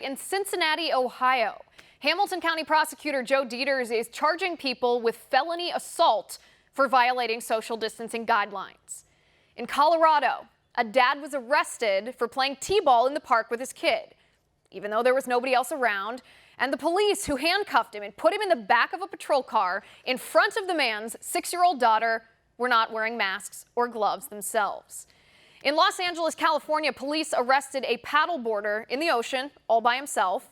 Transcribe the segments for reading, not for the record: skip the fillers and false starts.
in Cincinnati, Ohio. Hamilton County Prosecutor Joe Dieters is charging people with felony assault for violating social distancing guidelines. In Colorado, a dad was arrested for playing t-ball in the park with his kid, even though there was nobody else around, and the police who handcuffed him and put him in the back of a patrol car in front of the man's 6-year-old daughter were not wearing masks or gloves themselves. In Los Angeles, California, police arrested a paddleboarder in the ocean all by himself.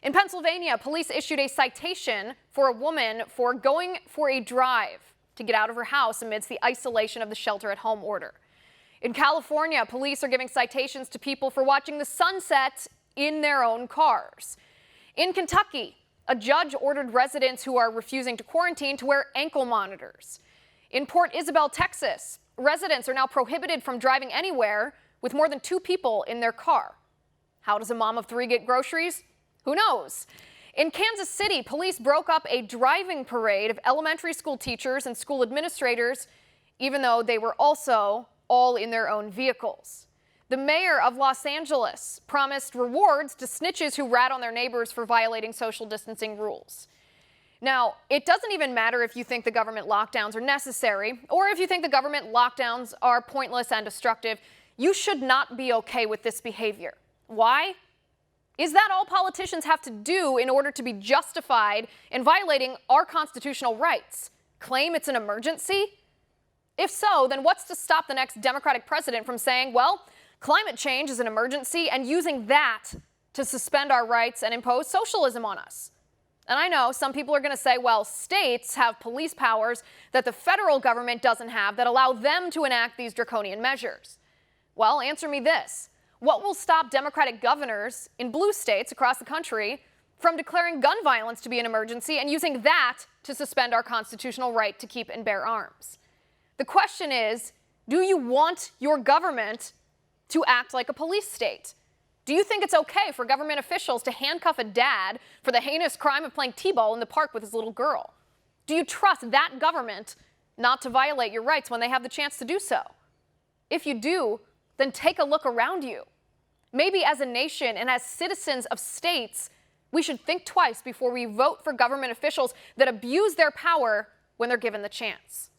In Pennsylvania, police issued a citation for a woman for going for a drive to get out of her house amidst the isolation of the shelter-at-home order. In California, police are giving citations to people for watching the sunset in their own cars. In Kentucky, a judge ordered residents who are refusing to quarantine to wear ankle monitors. In Port Isabel, Texas, residents are now prohibited from driving anywhere with more than 2 people in their car. How does a mom of 3 get groceries? Who knows? In Kansas City, police broke up a driving parade of elementary school teachers and school administrators, even though they were also all in their own vehicles. The mayor of Los Angeles promised rewards to snitches who rat on their neighbors for violating social distancing rules. Now, it doesn't even matter if you think the government lockdowns are necessary or if you think the government lockdowns are pointless and destructive. You should not be okay with this behavior. Why? Is that all politicians have to do in order to be justified in violating our constitutional rights? Claim it's an emergency? If so, then what's to stop the next Democratic president from saying, well, climate change is an emergency, and using that to suspend our rights and impose socialism on us? And I know some people are going to say, well, states have police powers that the federal government doesn't have that allow them to enact these draconian measures. Well, answer me this. What will stop Democratic governors in blue states across the country from declaring gun violence to be an emergency and using that to suspend our constitutional right to keep and bear arms? The question is, do you want your government to act like a police state? Do you think it's okay for government officials to handcuff a dad for the heinous crime of playing t-ball in the park with his little girl? Do you trust that government not to violate your rights when they have the chance to do so? If you do, then take a look around you. Maybe as a nation and as citizens of states, we should think twice before we vote for government officials that abuse their power when they're given the chance.